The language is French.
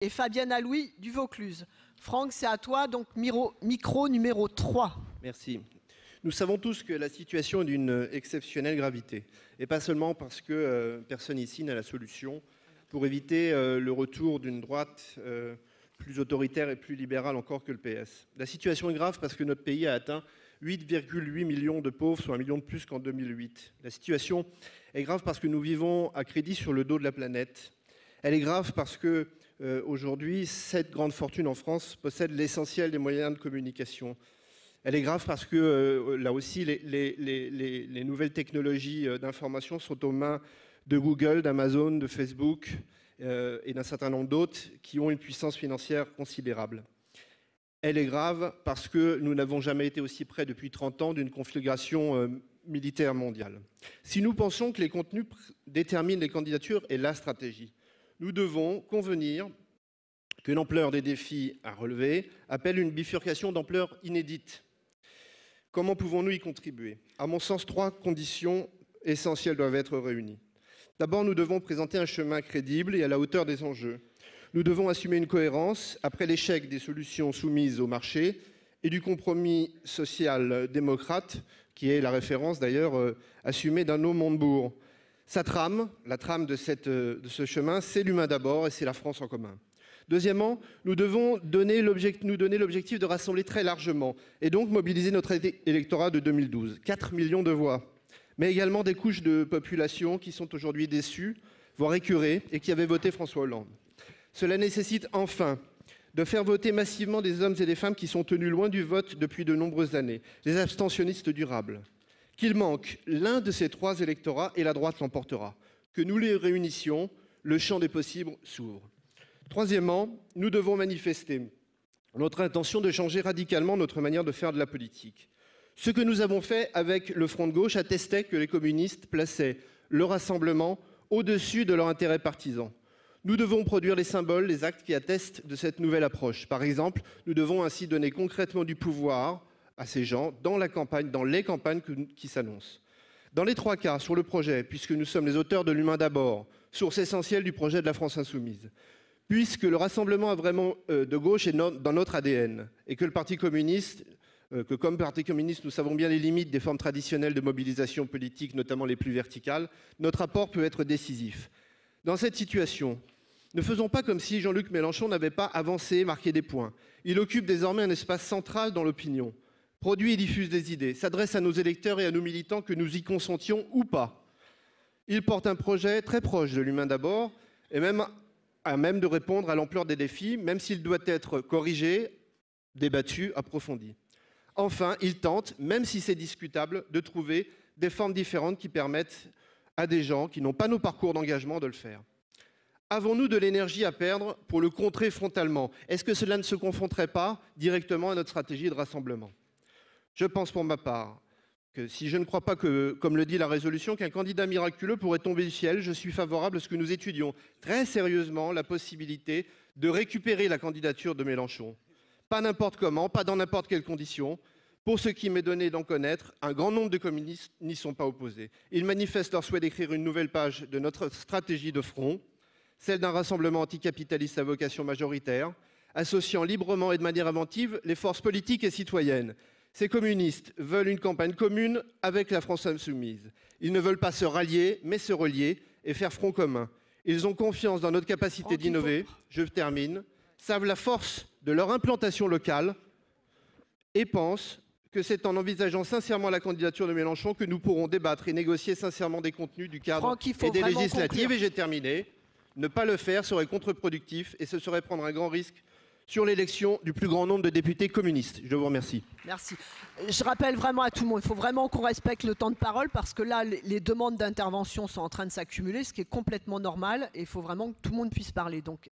et Fabienne Alouis du Vaucluse. Franck, c'est à toi, donc micro numéro 3. Merci. Nous savons tous que la situation est d'une exceptionnelle gravité. Et pas seulement parce que personne ici n'a la solution pour éviter le retour d'une droite plus autoritaire et plus libérale encore que le PS. La situation est grave parce que notre pays a atteint 8,8 millions de pauvres, soit 1 million de plus qu'en 2008. La situation est grave parce que nous vivons à crédit sur le dos de la planète. Elle est grave parce que aujourd'hui, 7 grandes fortunes en France possèdent l'essentiel des moyens de communication. Elle est grave parce que, là aussi, les nouvelles technologies d'information sont aux mains de Google, d'Amazon, de Facebook et d'un certain nombre d'autres qui ont une puissance financière considérable. Elle est grave parce que nous n'avons jamais été aussi près depuis 30 ans d'une conflagration militaire mondiale. Si nous pensons que les contenus déterminent les candidatures et la stratégie, nous devons convenir que l'ampleur des défis à relever appelle une bifurcation d'ampleur inédite. Comment pouvons-nous y contribuer? À mon sens, 3 conditions essentielles doivent être réunies. D'abord, nous devons présenter un chemin crédible et à la hauteur des enjeux. Nous devons assumer une cohérence après l'échec des solutions soumises au marché et du compromis social-démocrate, qui est la référence d'ailleurs assumée d'Arnaud Montebourg. Sa trame, la trame de ce chemin, c'est l'humain d'abord et c'est la France en commun. Deuxièmement, nous devons nous donner l'objectif de rassembler très largement et donc mobiliser notre électorat de 2012, 4 millions de voix, mais également des couches de population qui sont aujourd'hui déçues, voire écœurées, et qui avaient voté François Hollande. Cela nécessite enfin de faire voter massivement des hommes et des femmes qui sont tenus loin du vote depuis de nombreuses années, les abstentionnistes durables. Qu'il manque l'un de ces 3 électorats et la droite l'emportera. Que nous les réunissions, le champ des possibles s'ouvre. Troisièmement, nous devons manifester notre intention de changer radicalement notre manière de faire de la politique. Ce que nous avons fait avec le Front de gauche attestait que les communistes plaçaient le rassemblement au-dessus de leur intérêt partisan. Nous devons produire les symboles, les actes qui attestent de cette nouvelle approche. Par exemple, nous devons ainsi donner concrètement du pouvoir à ces gens dans les campagnes qui s'annoncent. Dans les 3 cas, sur le projet, puisque nous sommes les auteurs de l'humain d'abord, source essentielle du projet de la France insoumise, puisque le rassemblement vraiment de gauche est dans notre ADN et que le Parti communiste, comme Parti communiste, nous savons bien les limites des formes traditionnelles de mobilisation politique, notamment les plus verticales, notre apport peut être décisif. Dans cette situation, ne faisons pas comme si Jean-Luc Mélenchon n'avait pas avancé, marqué des points. Il occupe désormais un espace central dans l'opinion, produit et diffuse des idées, s'adresse à nos électeurs et à nos militants que nous y consentions ou pas. Il porte un projet très proche de l'humain d'abord et même à même de répondre à l'ampleur des défis, même s'il doit être corrigé, débattu, approfondi. Enfin, il tente, même si c'est discutable, de trouver des formes différentes qui permettent à des gens qui n'ont pas nos parcours d'engagement de le faire. Avons-nous de l'énergie à perdre pour le contrer frontalement? Est-ce que cela ne se confronterait pas directement à notre stratégie de rassemblement? Je pense pour ma part que si je ne crois pas que, comme le dit la résolution, qu'un candidat miraculeux pourrait tomber du ciel, je suis favorable à ce que nous étudions très sérieusement la possibilité de récupérer la candidature de Mélenchon. Pas n'importe comment, pas dans n'importe quelles conditions. Pour ce qui m'est donné d'en connaître, un grand nombre de communistes n'y sont pas opposés. Ils manifestent leur souhait d'écrire une nouvelle page de notre stratégie de front, celle d'un rassemblement anticapitaliste à vocation majoritaire, associant librement et de manière inventive les forces politiques et citoyennes. Ces communistes veulent une campagne commune avec la France insoumise. Ils ne veulent pas se rallier, mais se relier et faire front commun. Ils ont confiance dans notre capacité d'innover, je termine, savent la force de leur implantation locale et pensent que c'est en envisageant sincèrement la candidature de Mélenchon que nous pourrons débattre et négocier sincèrement des contenus du cadre et des législatives. Conclure. Et j'ai terminé. Ne pas le faire serait contre-productif et ce serait prendre un grand risque sur l'élection du plus grand nombre de députés communistes. Je vous remercie. Merci. Je rappelle vraiment à tout le monde, il faut vraiment qu'on respecte le temps de parole parce que là, les demandes d'intervention sont en train de s'accumuler, ce qui est complètement normal et il faut vraiment que tout le monde puisse parler. Donc,